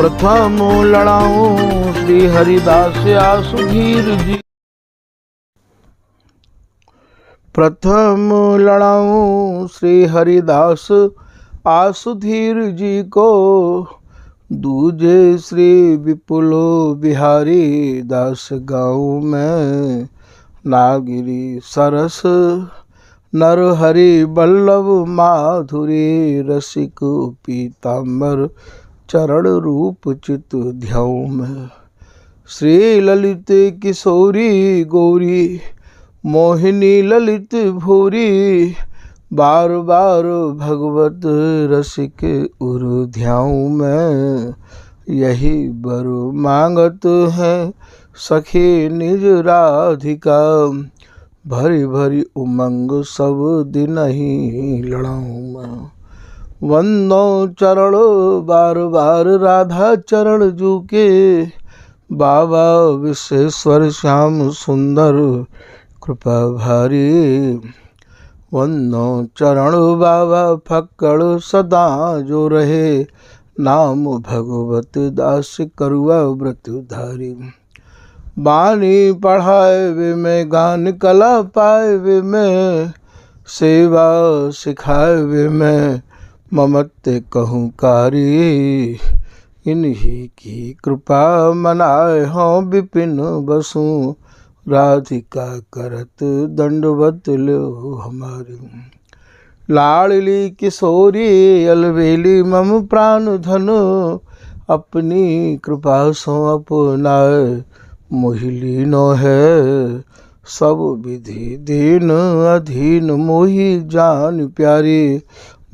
प्रथम लड़ाऊं श्री हरिदास आसुधीर जी। प्रथम लड़ाऊं श्री हरिदास आसुधीर जी को, दूजे श्री विपुल बिहारी दास गाँव में। नागिरी सरस नर हरि बल्लभ माधुरी, रसिक पीताम्बर चरण रूप चित ध्याऊ में। श्री ललित किशोरी गौरी मोहिनी ललित भूरी, बार बार भगवत रसिक उर ध्याऊ में। यही बर मांगत है सखी निज राधिका, भरी भरी उमंग सब दिन ही लड़ाऊं मैं। वंदो चरण बार बार राधा चरण जू के, बाबा विश्वेश्वर श्याम सुंदर कृपा भारी। वंदो चरण बाबा फक्कड़ सदा जो रहे, नाम भगवत दास करुआ व्रत धारी। बानी पढ़ाए वे में गान कला पाए वे में, सेवा सिखाए वे में ममत्व कहूँ कारी। इन्हीं की कृपा मनाए हों विपिन बसु, राधिका करत दंडवत लो हमारी। लाडली किशोरी अलवेली मम प्राण धन, अपनी कृपा सो अपनाए मोहि नो है। सब विधि दीन अधीन मोहि जान प्यारी,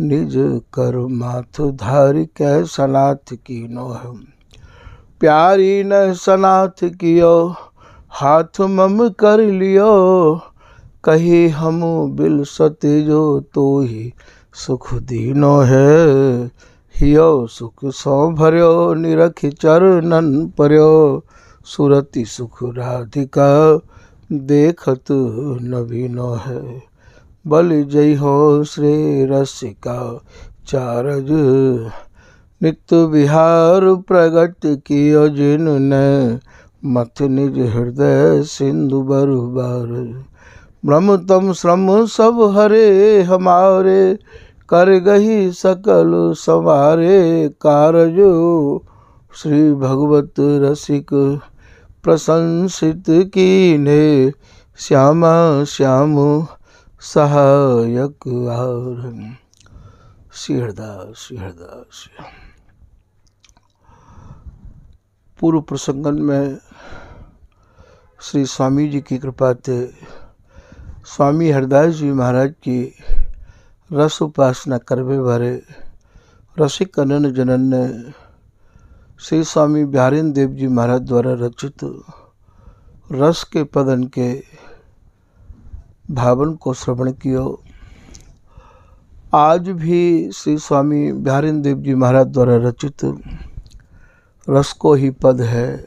निज कर माथ धारी कै सनाथ कीनो है। प्यारी न सनाथ कियो हाथ मम कर लियो, कही हम बिल सत्य जो तो ही सुख दीनो है। हियो सुख सो भर्यो निरख चरणन पर्यो, सुरति सुख राधिका देखत नवीनो है। बल जय हो श्री रसिका चारज, नित्य विहार प्रगट कियो जिनने, मथ निज हृदय सिंधु बरुबार। ब्रह्म तम श्रम सब हरे हमारे, कर गही सकल संवारे कारज। श्री भगवत रसिक प्रशंसित कीन्हे, श्यामा श्याम सहायक आर। श्री हरदास श्री हरदास। पूर्व प्रसंगन में श्री स्वामी जी की कृपा से स्वामी हरदास जी महाराज की रस उपासना करवे वाले रसिक अनन जनन ने श्री स्वामी बिहारीन देव जी महाराज द्वारा रचित रस के पदन के भावन को श्रवण कियो। आज भी श्री स्वामी बिहारीन देव जी महाराज द्वारा रचित रस को ही पद है,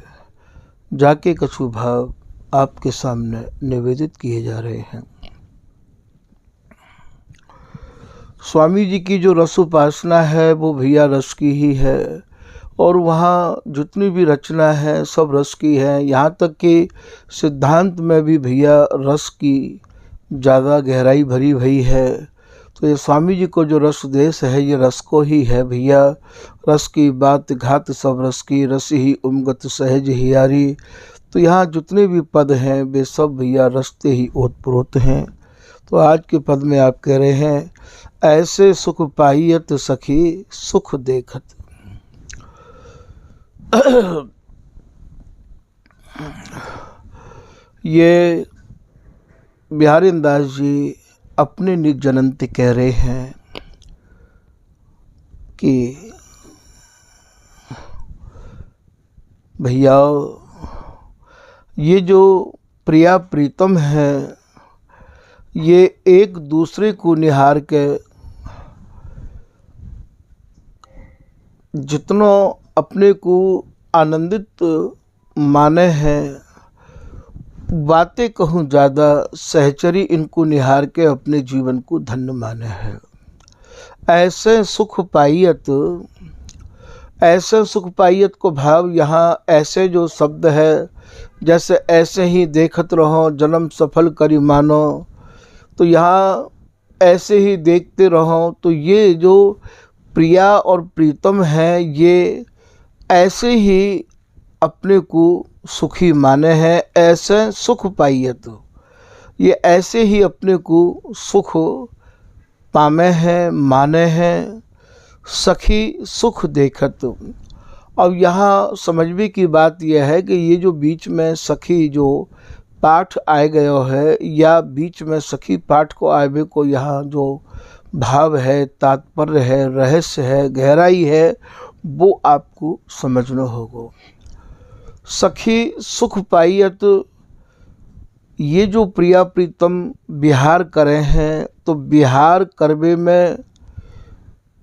जाके कछु भाव आपके सामने निवेदित किए जा रहे हैं। स्वामी जी की जो रस उपासना है वो भैया रस की ही है, और वहाँ जितनी भी रचना है सब रस की है। यहाँ तक कि सिद्धांत में भी भैया रस की ज़्यादा गहराई भरी हुई है। तो ये स्वामी जी को जो रस देश है ये रस को ही है भैया। रस की बात घात सब रस की, रस ही उमगत सहज हियारी। तो यहाँ जितने भी पद हैं वे सब भैया रसते ही ओतप्रोत हैं। तो आज के पद में आप कह रहे हैं, ऐसे सुख पाइयत सखी सुख देखत। ये बिहारीन दास जी अपने निज जनंती कह रहे हैं कि भैया ये जो प्रिया प्रीतम है ये एक दूसरे को निहार के जितना अपने को आनंदित माने हैं, बातें कहूँ ज़्यादा सहचरी इनको निहार के अपने जीवन को धन्य माने हैं। ऐसे सुख पाइयत ऐसे सुख पाइयत को भाव यहाँ ऐसे जो शब्द है, जैसे ऐसे ही देखत रहो जन्म सफल करी मानो, तो यहाँ ऐसे ही देखते रहो, तो ये जो प्रिया और प्रीतम है ये ऐसे ही अपने को सुखी माने हैं, ऐसे सुख पाइयत, ये ऐसे ही अपने को सुख पामे हैं, माने हैं, सखी सुख देखत। अब यहाँ समझने की बात यह है कि ये जो बीच में सखी जो पाठ आए गयो है, या बीच में सखी पाठ को आवे को यहाँ जो भाव है, तात्पर्य है, रहस्य है, गहराई है, वो आपको समझना होगा। सखी सुख पाइयत, ये जो प्रिया प्रीतम विहार करे हैं, तो विहार करवे में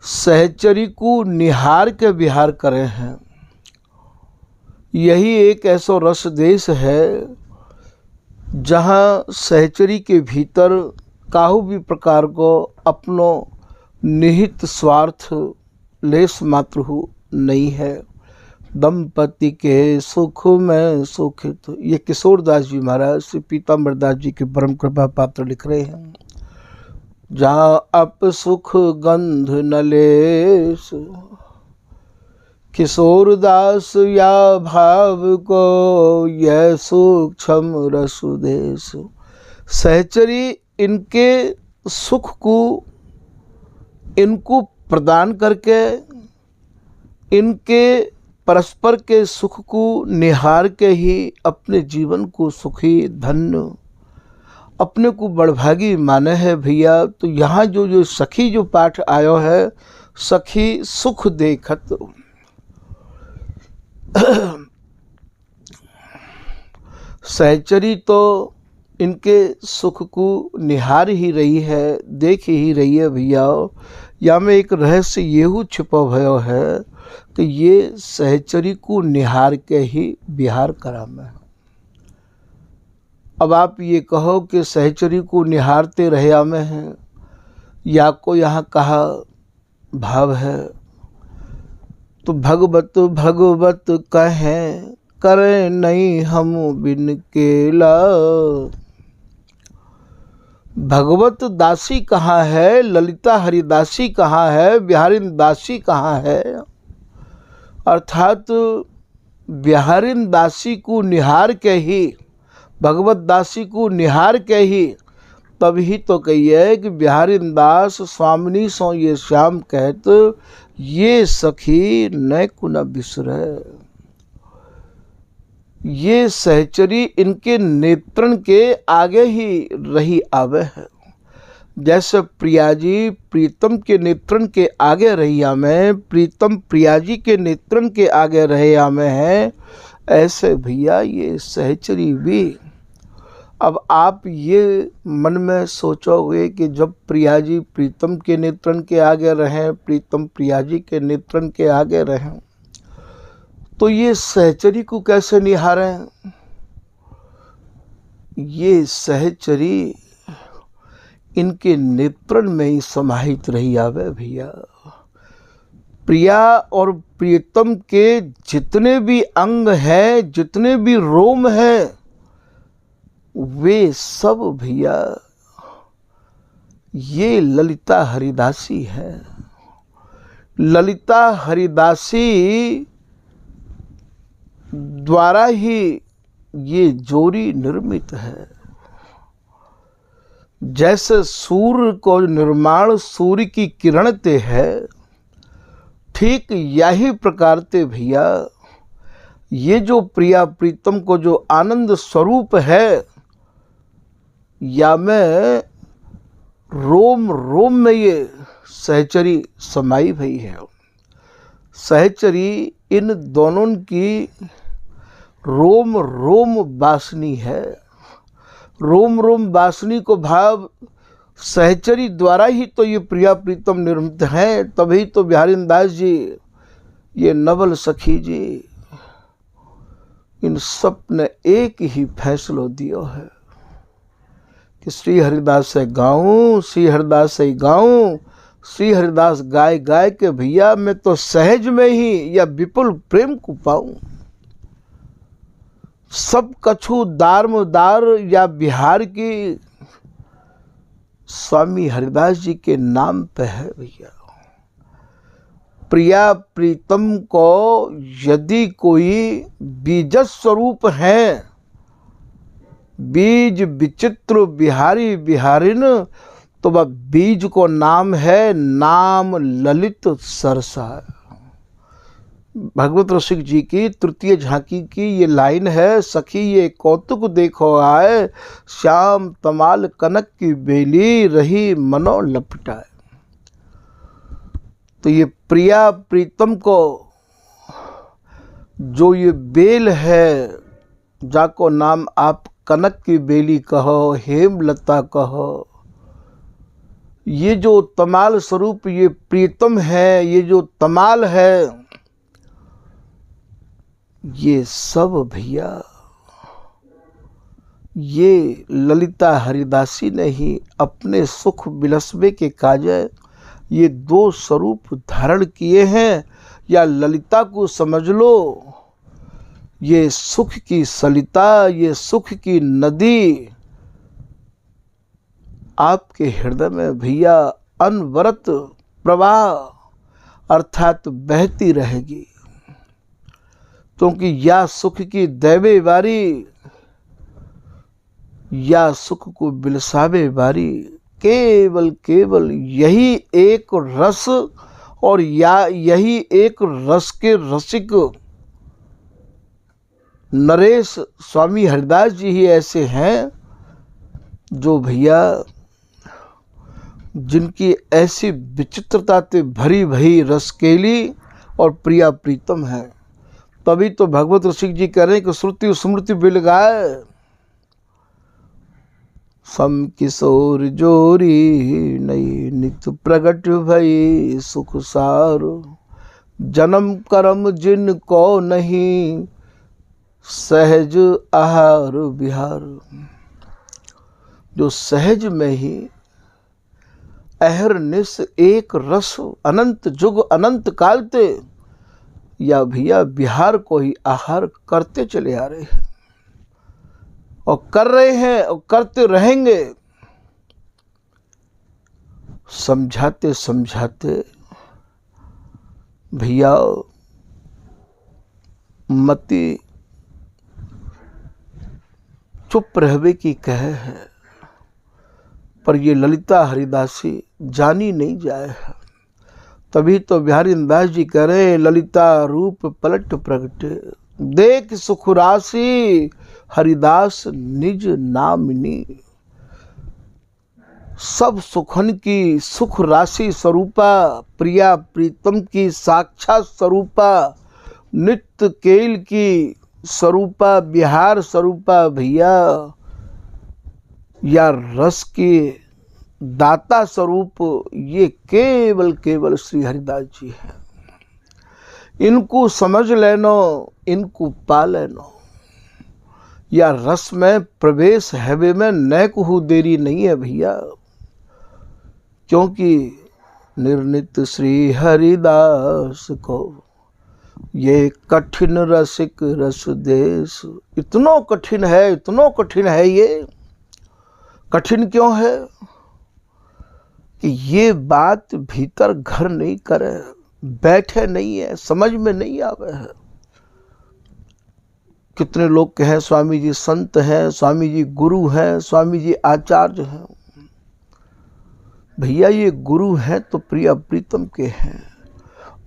सहचरी को निहार के विहार करे हैं। यही एक ऐसा रस देश है जहाँ सहचरी के भीतर काहू भी प्रकार को अपनो निहित स्वार्थ लेस मात्र हो नहीं है। दंपति के सुख में सुखित, ये किशोरदास जी महाराज श्री पीताम्बर दास जी के परम कृपा पात्र लिख रहे हैं। जहाँ अप सुख गंध न लेस, किशोरदास या भाव को यह सूक्ष्म रसुदेश। सहचरी इनके सुख को इनको प्रदान करके, इनके परस्पर के सुख को निहार के ही अपने जीवन को सुखी धन्य अपने को बड़भागी माने है भैया। तो यहाँ जो सखी जो पाठ आयो है, सखी सुख देखत, सहचरी तो इनके सुख को निहार ही रही है, देख ही रही है भैया। या में एक रहस्य येहू छिपा भयो है कि ये सहचरी को निहार के ही विहार करा में। अब आप ये कहो कि सहचरी को निहारते रहे में हैं, या को यहाँ कहा भाव है, तो भगवत भगवत कहें करें नहीं हम बिन केला। भगवत दासी कहाँ है, ललिता हरिदासी कहाँ है, बिहारिन दासी कहाँ है। अर्थात बिहारिन दासी को निहार के ही, भगवत दासी को निहार के ही, तभी तो कहिए कि बिहारिन दास स्वामिनी सो ये श्याम कहत, ये सखी न कुन बिसरे। ये सहचरी इनके नेत्रण के आगे ही रही आवे है। जैसे प्रिया जी प्रीतम के नेत्रण के आगे रही आमे, प्रीतम प्रिया जी के नेत्रण के आगे रहे आमे हैं, ऐसे भैया ये सहचरी भी। अब आप ये मन में सोचोगे कि जब प्रिया जी प्रीतम के नेत्रण के आगे रहें, प्रीतम प्रिया जी के नेत्रण के आगे रहें, तो ये सहचरी को कैसे निहारें। ये सहचरी इनके नेत्रण में ही समाहित रही आवे भैया। प्रिया और प्रीतम के जितने भी अंग हैं, जितने भी रोम हैं, वे सब भैया ये ललिता हरिदासी है। ललिता हरिदासी द्वारा ही ये जोड़ी निर्मित है। जैसे सूर्य को निर्माण सूर्य की किरण ते है, ठीक यही प्रकार ते भैया ये जो प्रिया प्रीतम को जो आनंद स्वरूप है, या में रोम रोम में ये सहचरी समाई भई है। सहचरी इन दोनों की रोम रोम वासनी है। रोम रोम वासनी को भाव सहचरी द्वारा ही तो ये प्रिया प्रीतम निर्मित हैं। तभी तो बिहारिन दास जी, ये नवल सखी जी, इन सब ने एक ही फैसलो दियो है कि श्री हरिदास से गाऊं, श्री हरिदास से गाऊं, श्री हरिदास गाय गाय के भैया मैं तो सहज में ही या विपुल प्रेम को पाऊं। सब कछु दारमदार या बिहार की स्वामी हरिदास जी के नाम पे है भैया। प्रिया प्रीतम को यदि कोई बीज स्वरूप है, बीज विचित्र बिहारी बिहारिन, तो वह बीज को नाम है नाम ललित सरसा। भगवत रसिक जी की तृतीय झांकी की ये लाइन है, सखी ये कौतुक देखो आए, श्याम तमाल कनक की बेली रही मनो लपटाए। तो ये प्रिया प्रीतम को जो ये बेल है, जाको नाम आप कनक की बेली कहो, हेमलता कहो, ये जो तमाल स्वरूप ये प्रीतम है, ये जो तमाल है, ये सब भैया ये ललिता हरिदासी ने ही अपने सुख बिलसबे के काजे ये दो स्वरूप धारण किए हैं। या ललिता को समझ लो, ये सुख की सलिता, ये सुख की नदी आपके हृदय में भैया अनवरत प्रवाह अर्थात बहती रहेगी। क्योंकि या सुख की दैवे बारी या सुख को बिलसावे बारी, केवल केवल यही एक रस और या यही एक रस के रसिक नरेश स्वामी हरिदास जी ही ऐसे हैं जो भैया जिनकी ऐसी विचित्रता से भरी भरी रसकेली और प्रिया प्रीतम है। तभी तो भगवत रसिक जी कह रहे हैं कि श्रुति स्मृति बिल गाय, सम किशोर जोरी नई नित प्रगट भई सुख सार, जन्म कर्म जिन को नहीं सहज आहार विहार। जो सहज में ही अहरनिश एक रस अनंत जुग अनंत कालते या भैया बिहार को ही आहार करते चले आ रहे हैं और कर रहे हैं और करते रहेंगे। समझाते समझाते भैया मति चुप रहवे की कह है, पर ये ललिता हरिदासी जानी नहीं जाए है। तभी तो बिहारी दास जी कह रहे ललिता रूप पलट प्रगटे, देख सुख राशि हरिदास निज नामिनी। सब सुखन की सुख राशि स्वरूपा, प्रिया प्रीतम की साक्षात स्वरूपा, नित्य केल की स्वरूपा, बिहार स्वरूपा भैया, या रस के दाता स्वरूप ये केवल केवल श्री हरिदास जी हैं। इनको समझ लेनो, इनको पा लेनो। या रस में प्रवेश हैवे में न कहू देरी नहीं है भैया, क्योंकि निर्नित श्री हरिदास को ये कठिन रसिक रस देश। इतना कठिन है, इतना कठिन है। ये कठिन क्यों है कि ये बात भीतर घर नहीं करे, बैठे नहीं है, समझ में नहीं आवे है। कितने लोग कहें स्वामी जी संत हैं, स्वामी जी गुरु हैं, स्वामी जी आचार्य हैं। भैया ये गुरु हैं तो प्रिया प्रीतम के हैं,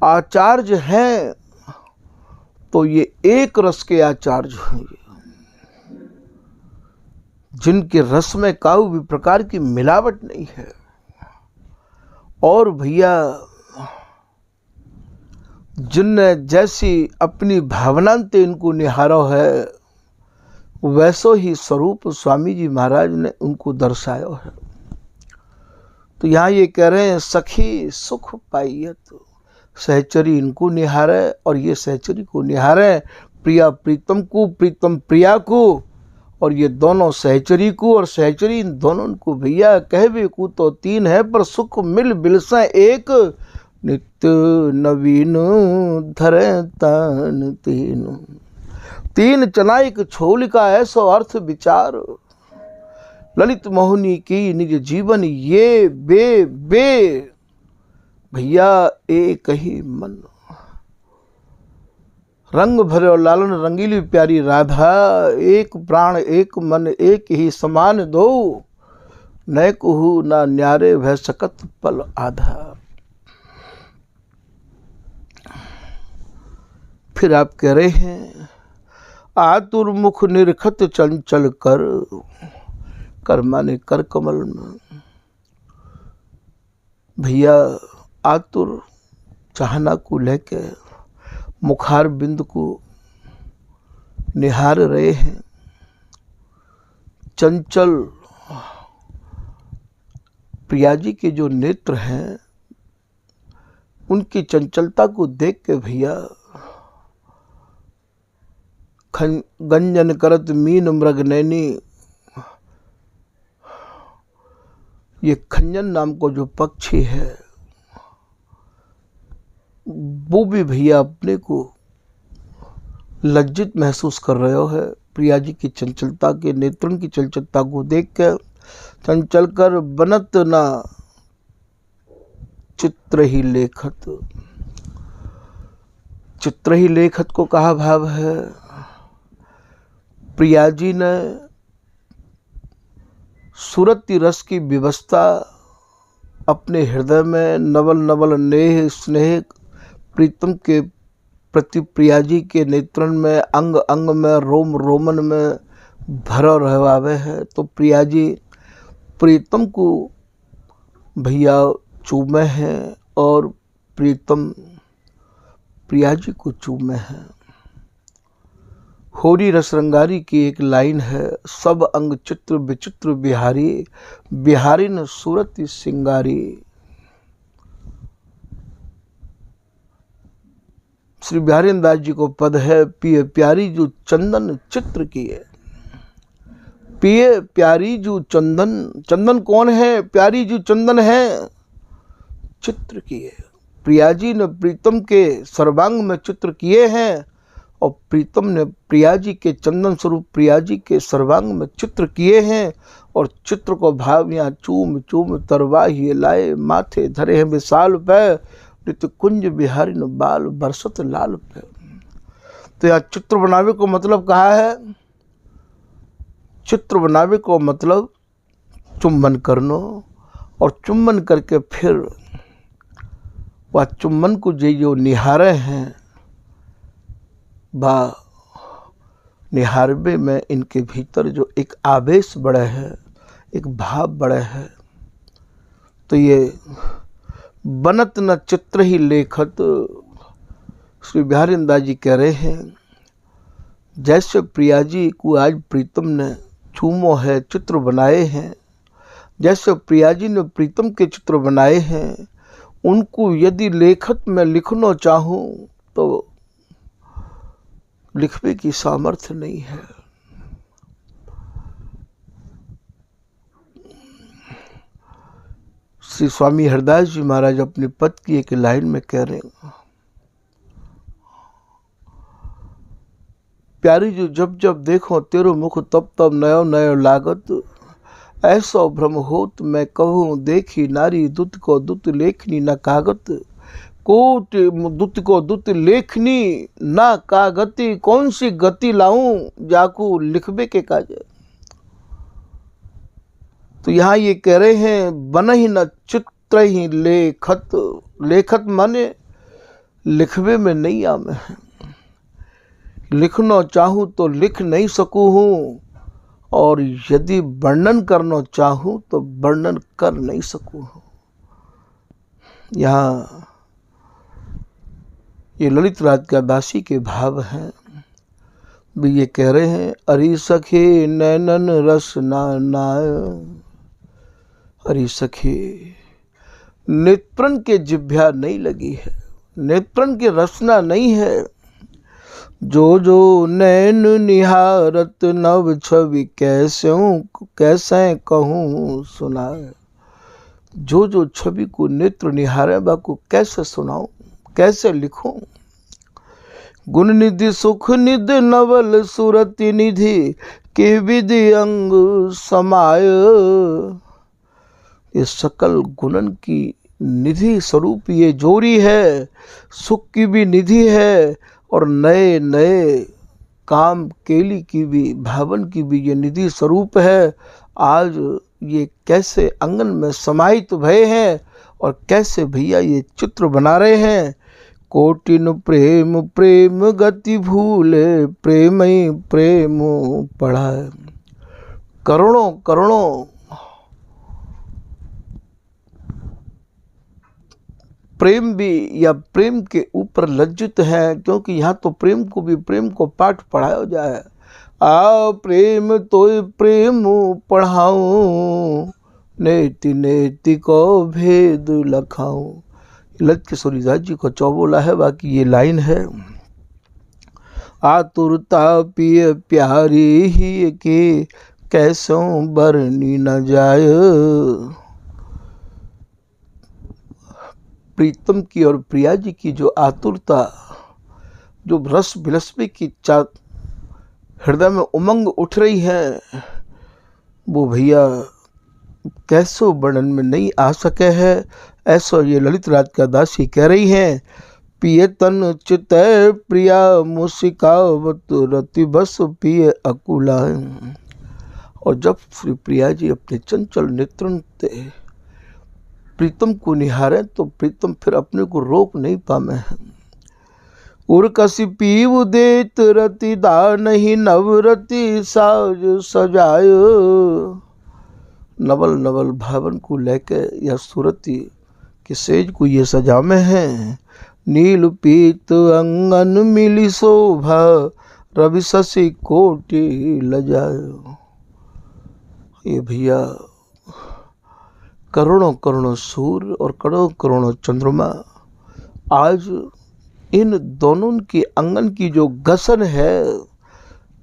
आचार्य हैं तो ये एक रस के आचार्य हैं, जिनके रस में काऊ भी प्रकार की मिलावट नहीं है। और भैया जिनने जैसी अपनी भावनांते इनको निहारो है, वैसो ही स्वरूप स्वामी जी महाराज ने उनको दर्शायो है। तो यहाँ ये कह रहे हैं सखी सुख पाइयत, सहचरी इनको निहारे और ये सहचरी को निहारे, प्रिया प्रीतम को, प्रीतम प्रिया को, और ये दोनों सहचरी को और सहचरी इन दोनों को भैया कहवे को तो तीन है, पर सुख मिल बिलसा एक, नित्य नवीन धरे तान तीन। तीन चना एक छोल का ऐसो अर्थ विचार, ललित मोहिनी की निज जीवन ये बे बे, भैया एक ही मन। रंग भरे और लालन रंगीली प्यारी राधा, एक प्राण एक मन एक ही समान दो, नय कुहू ना न्यारे भय सकत पल आधा। फिर आप कह रहे हैं, आतुर मुख निरखत चंचल कर माने कर कमल में। भैया आतुर चाहना को लेके मुखार बिंद को निहार रहे हैं। चंचल प्रिया जी के जो नेत्र हैं उनकी चंचलता को देख के भैया गंजन करत मीन मृग नैनी, ये खंजन नाम को जो पक्षी है वो भी भैया अपने को लज्जित महसूस कर रहे हो है प्रिया जी की चंचलता के, नेत्रों की चंचलता को देख कर। चंचल कर बनत ना चित्र ही लेखत, चित्र ही लेखत को कहा भाव है। प्रिया जी ने सुरती रस की व्यवस्था अपने हृदय में नवल नवल नेह स्नेह प्रीतम के प्रति प्रिया जी के नेत्रन में अंग अंग में रोम रोमन में भरा रहवावे है। तो प्रिया जी प्रीतम को भैया चूमे हैं और प्रीतम प्रिया जी को चूमे हैं। होरी रसरंगारी की एक लाइन है, सब अंग चित्र विचित्र बिहारी, बिहारी न सूरत सिंगारी। श्री बिहारी दास जी को पद है, पिए प्यारी जो चंदन चित्र की है। पिए प्यारी जो चंदन, चंदन कौन है? प्यारी जो चंदन है चित्र की है। प्रिया जी ने प्रीतम के सर्वांग में चित्र किए हैं और प्रीतम ने प्रिया जी के चंदन स्वरूप प्रिया जी के सर्वांग में चित्र किए हैं। और चित्र को भाव यहाँ चूम चूम तरवाही लाए, माथे धरे हैं विशाल पे, नित्य कुंज बिहारी न बाल बरसत लाल पे। तो यहाँ चित्र बनावे को मतलब कहा है, चित्र बनावे को मतलब चुम्बन करनो, और चुम्बन करके फिर वह चुम्बन को जो निहारे हैं बा निहारबे में इनके भीतर जो एक आवेश बड़ा है, एक भाव बड़ा है। तो ये बनत न चित्र ही लेखत, श्री बिहारी दास जी कह रहे हैं जैसे प्रिया जी को आज प्रीतम ने चूमो है, चित्र बनाए हैं, जैसे प्रिया जी ने प्रीतम के चित्र बनाए हैं, उनको यदि लेखत में लिखना चाहूँ तो लिखने की सामर्थ्य नहीं है। श्री स्वामी हरदास जी महाराज अपने पद की एक लाइन में कह रहे हैं, प्यारी जो जब जब देखो तेरो मुख तब तब नयो नयो लागत, ऐसो भ्रम होत मैं कहूँ देखी नारी दुत को दुत लेखनी न कागत, कोट दुत को दुत लेखनी ना कागति, कौन सी गति लाऊं जाकू लिखबे के काज। तो यहाँ ये कह रहे हैं बन ही न चित्र ही लेखत, लेखत माने लिखबे में नहीं आ मैं, लिखना चाहूँ तो लिख नहीं सकूँ हूँ, और यदि वर्णन करना चाहूँ तो वर्णन कर नहीं सकूँ हूँ। यहाँ ये ललित राज का दासी के भाव हैं। भी ये कह रहे हैं अरि सखी नैनन रस नाय, अरि सखी नेत्रन के जिभ्या नहीं लगी है, नेत्रन की रसना नहीं है, जो जो नैन निहारत नव छवि कैसे कहूँ सुनाए। जो जो छवि को नेत्र निहारे बाको कैसे सुनाऊं, कैसे लिखूं। गुण निधि सुख निधि नवल सुरति निधि के विधि अंग समाय। ये सकल गुणन की निधि स्वरूप ये जोरी है, सुख की भी निधि है और नए नए काम केली की भी, भावन की भी ये निधि स्वरूप है। आज ये कैसे आंगन में समाहित भये हैं और कैसे भैया ये चित्र बना रहे हैं। कोटिन प्रेम प्रेम गति भूले, प्रेम ही प्रेम पढ़ाए। करोड़ों करोड़ों प्रेम भी या प्रेम के ऊपर लज्जित है, क्योंकि यहाँ तो प्रेम को भी प्रेम को पाठ पढ़ाया जाए। आ प्रेम तो प्रेम पढ़ाऊं, नेति नेति को भेद लखाऊं। ललित किशोरीदास जी को चौबोला है, बाकी ये लाइन है। आतुरता पिय प्यारी ही के कैसों बरनी न जाय। प्रीतम की और प्रिया जी की जो आतुरता, जो रस बिलसपी की हृदय में उमंग उठ रही है, वो भैया कैसो वर्णन में नहीं आ सके है। ऐसा ये ललित राधिका दासी कह रही हैं। पिय तन चित प्रिया मुसिकावत रति बस पिय अकुला। और जब श्री प्रिया जी अपने चंचल नेत्रन से प्रीतम को निहारे तो प्रीतम फिर अपने को रोक नहीं पामे हैं। उर्कसी पीव देत रति दानहि नवरति साज सजाय। नवल नवल भावन को लेके या सूरती के सेज को ये सजामे हैं। नील पीत अंगन मिली शोभा, रवि शशि कोटि लजायो। ये भैया करोड़ों करोड़ों सूर्य और करोड़ों करोड़ों चंद्रमा आज इन दोनों की अंगन की जो गसन है,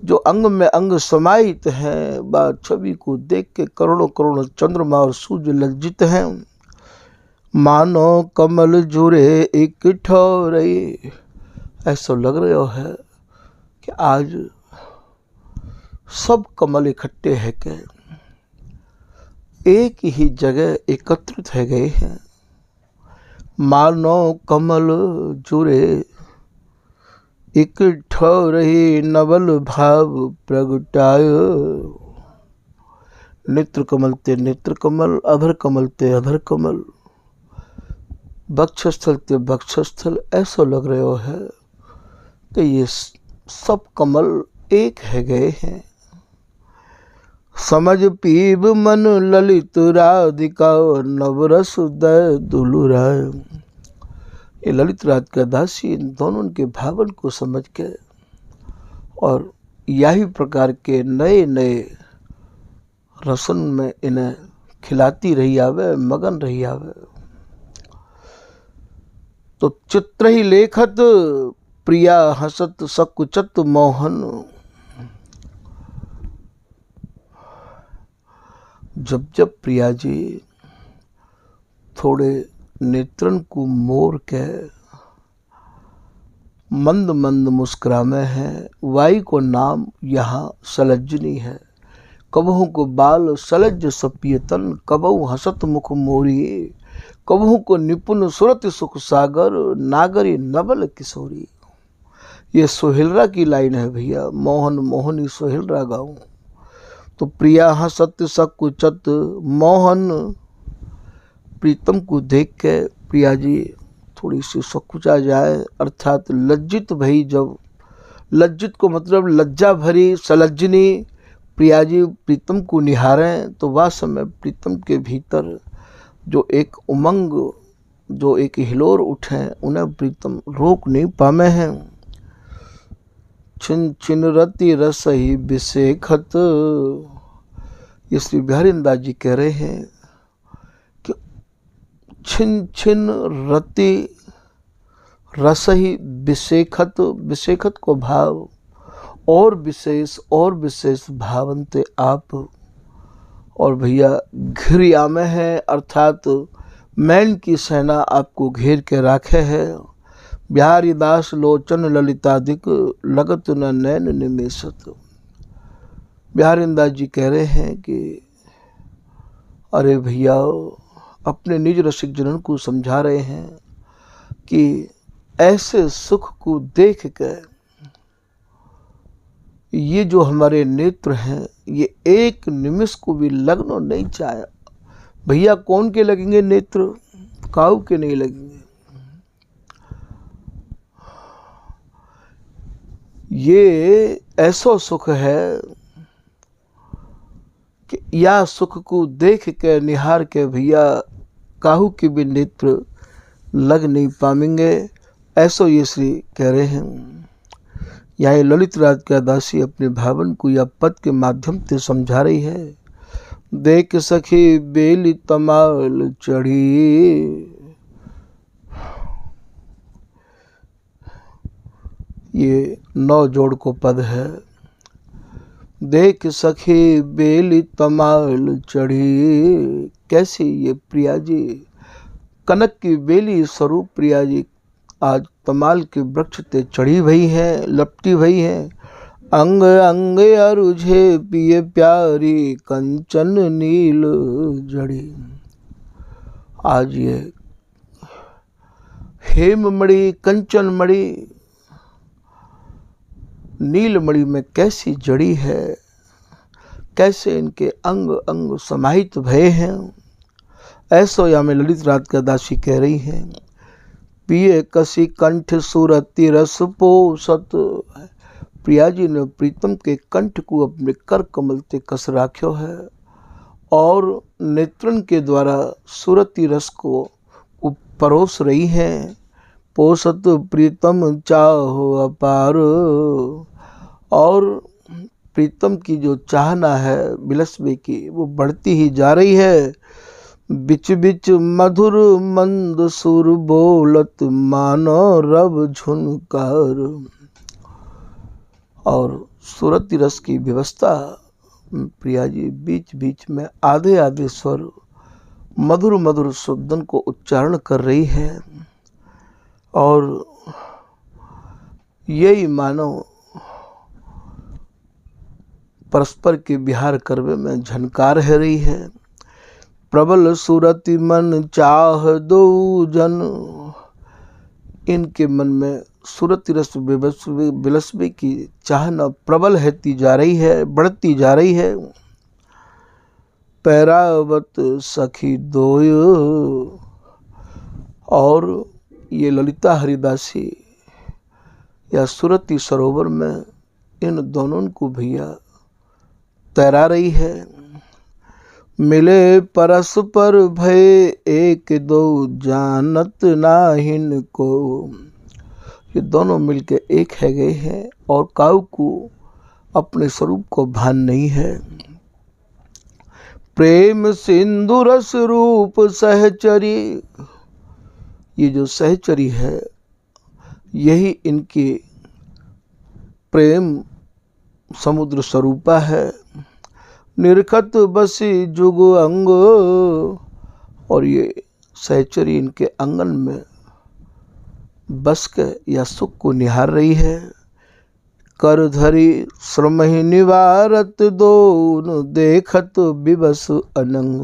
जो अंग में अंग समाहित है, बा छवि को देख के करोड़ों करोड़ों चंद्रमा और सूर्य लज्जित हैं। मानो कमल जुरे एक ठौरे। ऐसा लग रहा है कि आज सब कमल इकट्ठे है के एक ही जगह एकत्रित है गए हैं। मानो कमल जुरे एक ठौरे, नवल भाव प्रगटाय। नेत्र कमल ते नेत्र कमल, अभर कमल ते अभर कमल, वक्षस्थल ते वक्षस्थल। ऐसा लग रहा है कि ये सब कमल एक है गए हैं। समझ पीब मन ललित राधिका, नवरस दय दुलुराय। ये ललित राधिका दासी इन दोनों के भावन को समझ के और यही प्रकार के नए नए रसन में इन्हें खिलाती रही आवे, मगन रही आवे। तो चित्र ही लेखत प्रिया हसत सकुचत मोहन। जब जब प्रिया जी थोड़े नेत्रन को मोर के मंद मंद मुस्कुरा में है, वाई को नाम यहाँ सलज्जनी है। कबहू को बाल सलज्ज सपियतन, कबहू हसत मुख मोरी। कबहू को निपुण सुरत सुख सागर, नागरी नवल किशोरी। ये सोहेलरा की लाइन है भैया। मोहन मोहनी सोहेलरा गाऊं तो प्रिया हसत सकुचत मोहन। प्रीतम को देख के प्रिया जी थोड़ी सी सकुचा जाए, अर्थात लज्जित भई। जब लज्जित को मतलब लज्जा भरी सलज्जनी प्रिया जी प्रीतम को निहारें तो वह समय प्रीतम के भीतर जो एक उमंग, जो एक हिलोर उठे, उन्हें प्रीतम रोक नहीं पामे हैं। छिन छिन रति रस ही बिसेखत। ये श्री बिहारीदास जी कह रहे हैं कि छिन छिन रति रस ही विशेखत, विशेखत को भाव, और विशेष भावनते आप। और भैया घिरिया में है, अर्थात मैन की सेना आपको घेर के राखे है। बिहारी दास लोचन ललितादिक, लगत न नैन निमेषत। बिहारी दास जी कह रहे हैं कि अरे भैया, अपने निज रसिक जनन को समझा रहे हैं कि ऐसे सुख को देख कर ये जो हमारे नेत्र हैं, ये एक निमिष को भी लगना नहीं चाहे। भैया कौन के लगेंगे नेत्र? काऊ के नहीं लगेंगे। ये ऐसा सुख है कि या सुख को देख के निहार के भैया काहू के भी नेत्र लग नहीं पाएंगे। ऐसा ये श्री कह रहे हैं। यहाँ ललित राज का दासी अपने भावन को या पद के माध्यम से समझा रही है। देख सखी बेली तमाल चढ़ी, ये 9 जोड़ को पद है। देख सखी बेली तमाल चढ़ी, कैसी ये प्रिया जी, कनक की बेली स्वरूप प्रिया जी आज तमाल के वृक्ष ते चढ़ी भई है, लपटी भई है। अंग अंग अरुझे पिए प्यारी, कंचन नील जड़ी। आज ये हेम मणि, कंचन मणि, नील मणि में कैसी जड़ी है, कैसे इनके अंग अंग समाहित भये हैं। ऐसो या में ललित रात का दासी कह रही है। पिए कसी कंठ सुरति रस पोसत, प्रिया जी ने प्रीतम के कंठ को अपने कर कमल ते कस राख्यो है और नेत्रन के द्वारा सुरति रस को परोस रही हैं। पोसत प्रीतम चाहो अपार, और प्रीतम की जो चाहना है बिलसबे की, वो बढ़ती ही जा रही है। बिच बिच मधुर मंद सुर बोलत, मानो रब झुनकार। और सुरति रस की व्यवस्था प्रिया जी बीच बीच में आधे आधे स्वर मधुर मधुर शुद्धन को उच्चारण कर रही है। और यही मानो परस्पर के विहार करवे में झनकार है रही है। प्रबल सुरति मन चाह दो जन, इनके मन में सुरति रस बिलसबे की चाहना प्रबल रहती जा रही है, बढ़ती जा रही है। पैरावत सखी दोय, और ये ललिता हरिदासी या सुरति सरोवर में इन दोनों को भैया तैरा रही है। मिले परस्पर भय एक दो, जानत नाहिन को। ये दोनों मिलके एक है गए हैं और काऊ को अपने स्वरूप को भान नहीं है। प्रेम सिंधु रस रूप सहचरी, ये जो सहचरी है यही इनकी प्रेम समुद्र स्वरूपा है। निरखत बसी जुग अंग, और ये सहचरी इनके आंगन में बस के या सुख को निहार रही है। कर धरी श्रम ही निवारत दोन, देखत विवश अनंग।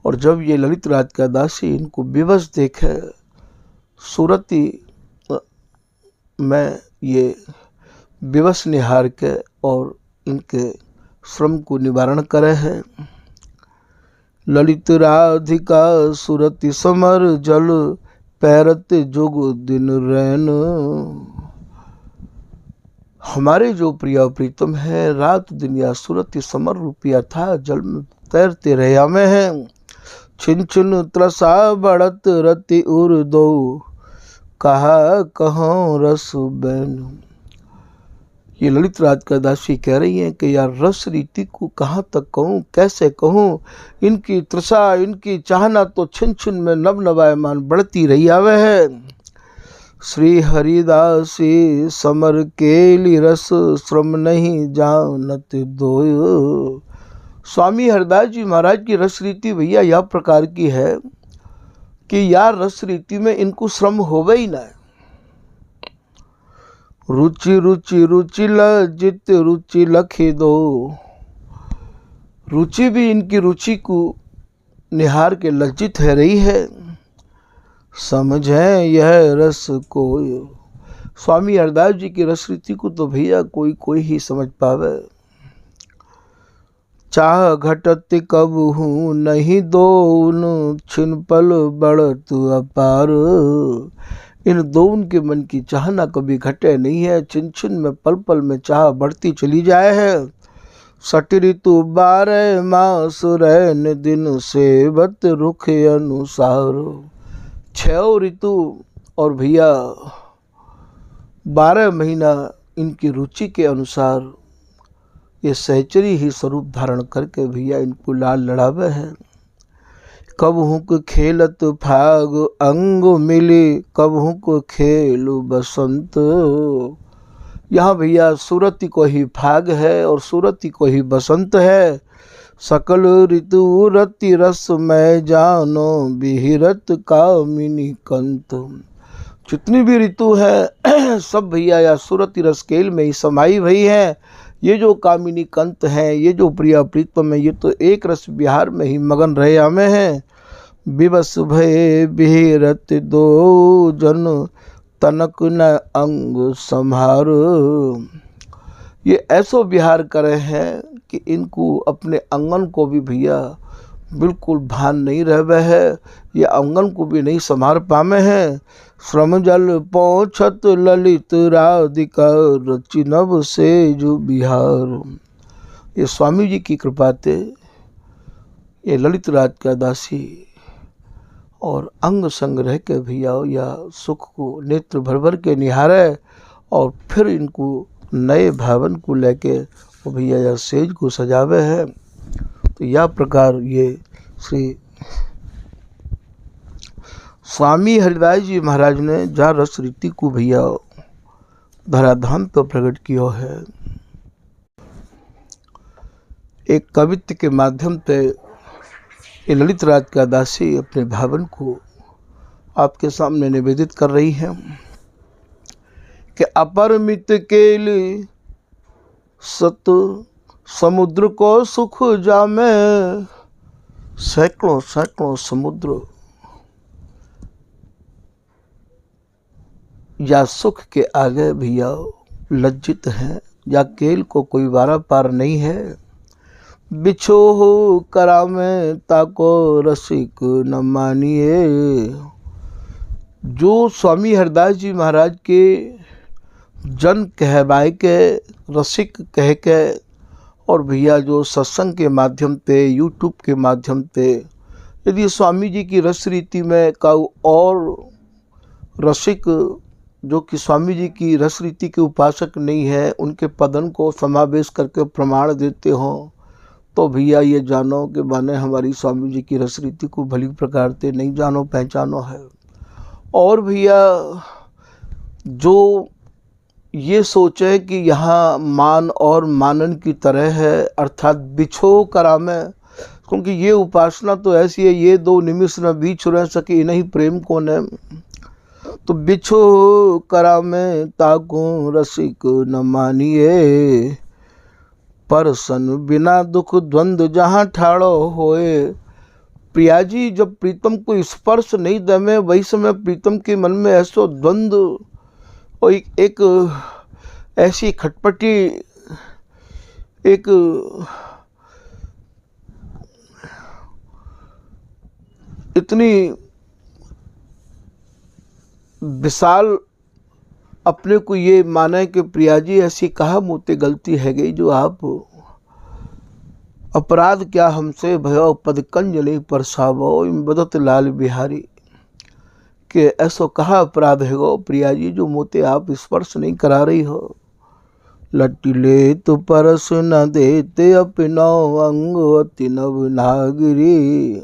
और जब ये ललित राज का दासी इनको विवश देखे, सुरति में ये विवश निहार के और इनके श्रम को निवारण करे है। ललित राधिका सुरति समर जल, पैरत जुग दिन रैन। हमारे जो प्रिया प्रीतम है रात दिन या सुरति समर रूपिया था जल में तैरते रया में है। छिन छिन त्रसा बढ़त रति उर दो, कहा कहाँ रस बैन। ये ललित राज का दासी कह रही हैं कि यार रस रीति को कहाँ तक कहूँ, कैसे कहूँ। इनकी तृषा, इनकी चाहना तो छिन छिन में नव नवायमान बढ़ती रही आवे है। श्री हरिदासी समर केली रस श्रम नहीं जानत दोय। स्वामी हरिदास जी महाराज की रस रीति भैया यह प्रकार की है कि यार रस रीति में इनको श्रम होवे ही ना। रुचि रुचि रुचि लज्जित रुचि लखे दो। रुचि भी इनकी रुचि को निहार के लज्जित है रही है। समझें यह रस को। स्वामी हरिदास जी की रस रीति को तो भैया कोई कोई ही समझ पावे। चाह घटत कब हूँ नहीं दोन छिन पल बढ़त अपार। इन दोन के मन की चाहना कभी घटे नहीं है, छिन छिन में पल पल में चाह बढ़ती चली जाए है। सट ऋतु 12 मास रहन दिन सेवत रुख अनुसार। 6 ऋतु और भैया 12 महीना इनकी रुचि के अनुसार ये सहचरी ही स्वरूप धारण करके भैया इनको लाल लड़ावे है। कब हुक खेलत फाग अंग मिली कब हुक खेलु बसंत। यहाँ भैया सूरती को ही फाग है और सूरती को ही बसंत है। सकल ऋतु रति रस मैं जानो बिहरत कामिनी कंत। जितनी भी ऋतु है सब भैया या सूरती रस केल में ही समाई भई है। ये जो कामिनी कंत हैं, ये जो प्रिया प्रीतम है, ये तो एक रस विहार में ही मगन रहे हमें हैं। विवश भय बिहरत दो जन तनक न अंग संहार। ये ऐसो विहार करे हैं कि इनको अपने अंगन को भी भैया बिल्कुल भान नहीं रहे है। ये अंगन को भी नहीं संभार पामे हैं। श्रम जल पहुँचत ललित राधिका रचि नभ से जो बिहार। ये स्वामी जी की कृपा थे ये ललित राधिका दासी और अंग संग रह के भैया या सुख को नेत्र भर भर के निहारे और फिर इनको नए भावन को लेके वो भैया या सेज को सजावे है। तो यह प्रकार ये श्री स्वामी हरिदास जी महाराज ने जा रस रीति को भैया धराधाम पर प्रकट किया है। एक कवित्व के माध्यम से ये ललित राधिका दासी अपने भावन को आपके सामने निवेदित कर रही है कि अपरमित केली सत समुद्र को सुख जामे। सैकड़ों सैकड़ों समुद्र या सुख के आगे भैया लज्जित हैं, या केल को कोई वारा पार नहीं है। बिछो हो करा में ताको रसिक न मानिए। जो स्वामी हरिदास जी महाराज के जन कहवाए के रसिक कह के और भैया जो सत्संग के माध्यम पे यूट्यूब के माध्यम पे यदि स्वामी जी की रस रीति में का और रसिक जो कि स्वामी जी की रस रीति के उपासक नहीं है उनके पदन को समावेश करके प्रमाण देते हों तो भैया ये जानो कि माने हमारी स्वामी जी की रस रीति को भली प्रकार से नहीं जानो पहचानो है। और भैया जो ये सोचे कि यहाँ मान और मानन की तरह है अर्थात बिछो करा में, क्योंकि ये उपासना तो ऐसी है ये दो निमिष न बीच रह सके नहीं प्रेम को न। तो बिछो करा में ताको रसिक न मानिए। परसन बिना दुख द्वंद्व जहाँ ठाड़ो होए। प्रिया जी जब प्रीतम को स्पर्श नहीं दमे वही समय प्रीतम के मन में ऐसो द्वंद्व और एक ऐसी खटपटी एक इतनी विशाल अपने को ये माने कि प्रिया जी ऐसी कहा मुझसे गलती है गई जो आप अपराध क्या हमसे भयो पद कंजलि परसावो बदत लाल बिहारी कि ऐसो कहा अपराध है गो प्रिया जी जो मोते आप स्पर्श नहीं करा रही हो। लट्टी ले तो परस न देते अपनो अंग अति नव नागरी।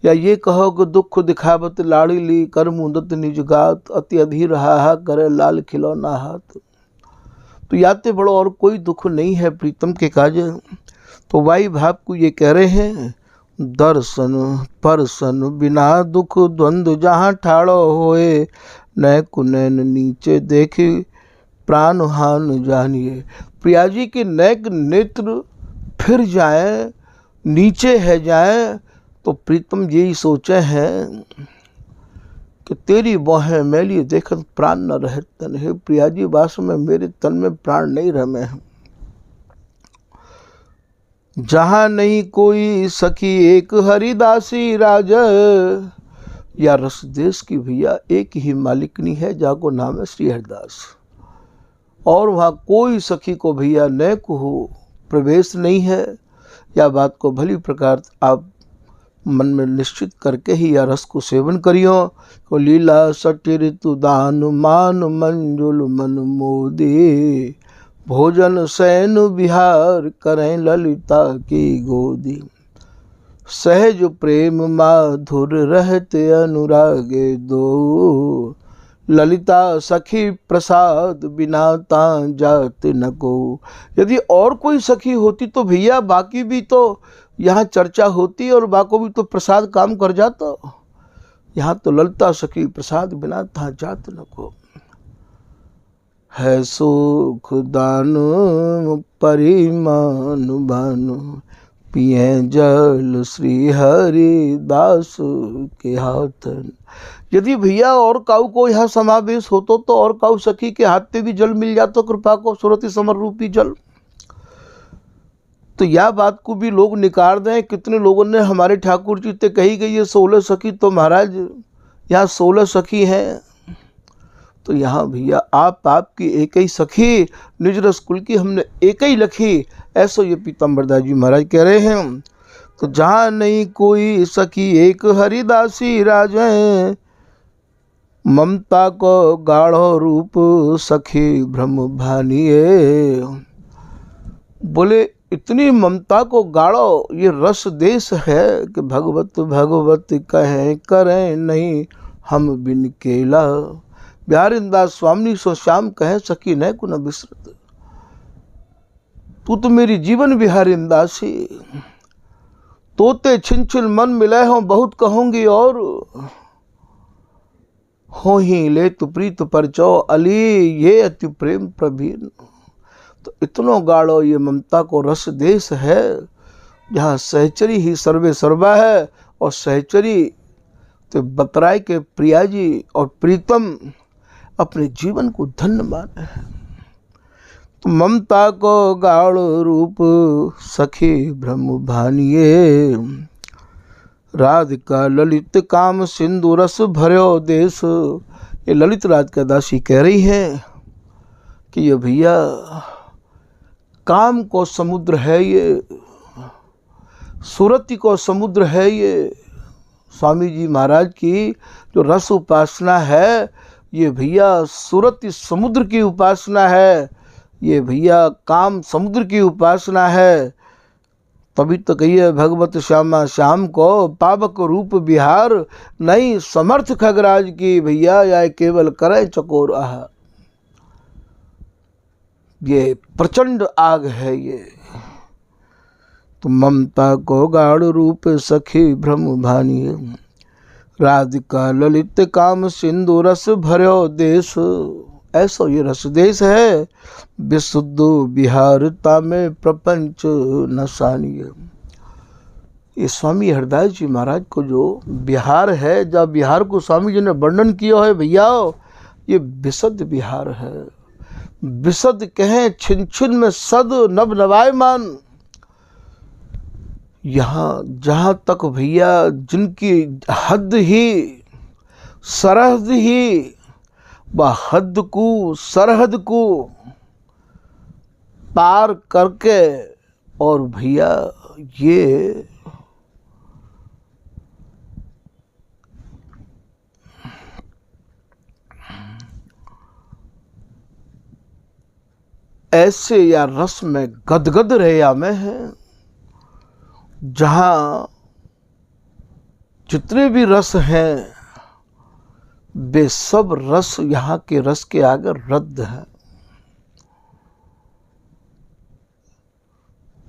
या ये कहो कि दुख दिखावत लाड़ी ली कर मुदत निज गात अति अधीर हा करे लाल खिलौना हाथ। तो याते बड़ो और कोई दुख नहीं है प्रीतम के काज। तो वाई भाव को ये कह रहे हैं, दर्शन परसन बिना दुख द्वंद्व जहाँ ठाड़ो होए, न कुनैन नीचे देखे प्राण हान जानिए। प्रिया जी के नैक नेत्र फिर जाए, नीचे है जाए, तो प्रीतम यही सोचे हैं कि तेरी बाहें मैली देखत प्राण न रहे तन। हे प्रिया जी, वास्तव में मेरे तन में प्राण नहीं रमे हैं। जहाँ नहीं कोई सखी एक हरिदासी राज, या रस देश की भैया एक ही मालिकनी है जाको नाम है श्री हरिदास। और वहाँ कोई सखी को भैया न को प्रवेश नहीं है। या बात को भली प्रकार आप मन में निश्चित करके ही या रस को सेवन करियो। को लीला सटी ऋतु दान मान मंजुल मन मोदी, भोजन सैन विहार करें ललिता की गोदी। सहज प्रेम माधुर रहते अनुरागे दो, ललिता सखी प्रसाद बिना तां जात न को। यदि और कोई सखी होती तो भैया बाकी भी तो यहाँ चर्चा होती और बाको भी तो प्रसाद काम कर जाता। यहाँ तो ललिता सखी प्रसाद बिना था जात न को। है सुख दान परिमान भानु, पिए जल श्री हरिदास के हाथन। यदि भैया और काऊ को यहाँ समावेश होतो तो और काऊ सखी के हाथ पे भी जल मिल जाता, कृपा को सुरति समर रूपी जल। तो यह बात को भी लोग निकाल दें। कितने लोगों ने हमारे ठाकुर जी से कही गई ये 16 सखी, तो महाराज यहाँ 16 सखी हैं। तो यहाँ भैया आपकी एक ही सखी, निज रस कुल की हमने एक ही लखी, ऐसा ये पीताम्बरदास जी महाराज कह रहे हैं। तो जहाँ नहीं कोई सखी एक हरिदासी राज, ममता को गाढ़ो रूप सखी ब्रह्म भानिए। बोले इतनी ममता को गाढ़ो ये रस देश है कि भगवत भगवत कहें करें नहीं हम बिन केला। बिहारिंदास स्वामी सो श्याम कहें सखी न को न बिसरत। तू तो मेरी जीवन बिहारिंदासी, तोते छिन छिन मन मिले हो बहुत कहूँगी और, हो ही ले तु प्रीत परचो अली ये अति प्रेम प्रवीण। तो इतनो गाढ़ो ये ममता को रस देश है जहाँ सहचरी ही सर्वे सर्वा है। और सहचरी तो बतराय के प्रिया जी और प्रीतम अपने जीवन को धन्य माने हैं। तो ममता को गाढ़ रूप सखी ब्रह्म भानिए, राधिका ललित काम सिंधु रस भर्यो देश। ये ललित राज का दासी कह रही है कि ये भैया काम को समुद्र है, ये सुरति को समुद्र है। ये स्वामी जी महाराज की जो रस उपासना है ये भैया सुरति समुद्र की उपासना है, ये भैया काम समुद्र की उपासना है। तभी तो कहिए भगवत श्यामा श्याम को पावक रूप बिहार, नहीं समर्थ खगराज की भैया या केवल करे चकोर आह। ये प्रचंड आग है ये। तो ममता को गाढ़ रूप सखी भ्रम भानिए, राधिका ललित काम सिंधु रस भर्यो देश। ऐसा ये रस देश है, विशुद्ध बिहारता में प्रपंच न सानिए। ये स्वामी हरदास जी महाराज को जो बिहार है, जब बिहार को स्वामी जी ने वर्णन किया है भैया, ये विशुद्ध बिहार है। विशुद्ध कहें छिन छिन में सद नव नवायमान। यहाँ जहाँ तक भैया जिनकी हद ही सरहद ही व हद को सरहद को पार करके, और भैया ये ऐसे या रस में गदगद रहे में है जहाँ जितने भी रस हैं वे सब रस यहाँ के रस के आगे रद्द है।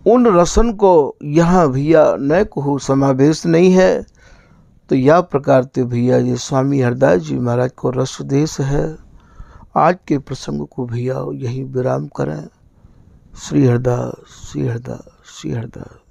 उन रसन को यहाँ भैया न को समावेश नहीं है। तो यह प्रकार ते भैया ये स्वामी हरदास जी महाराज को रस देश है। आज के प्रसंग को भैया यही विराम करें। श्री हरदास, श्री हरदास, श्री हरदास।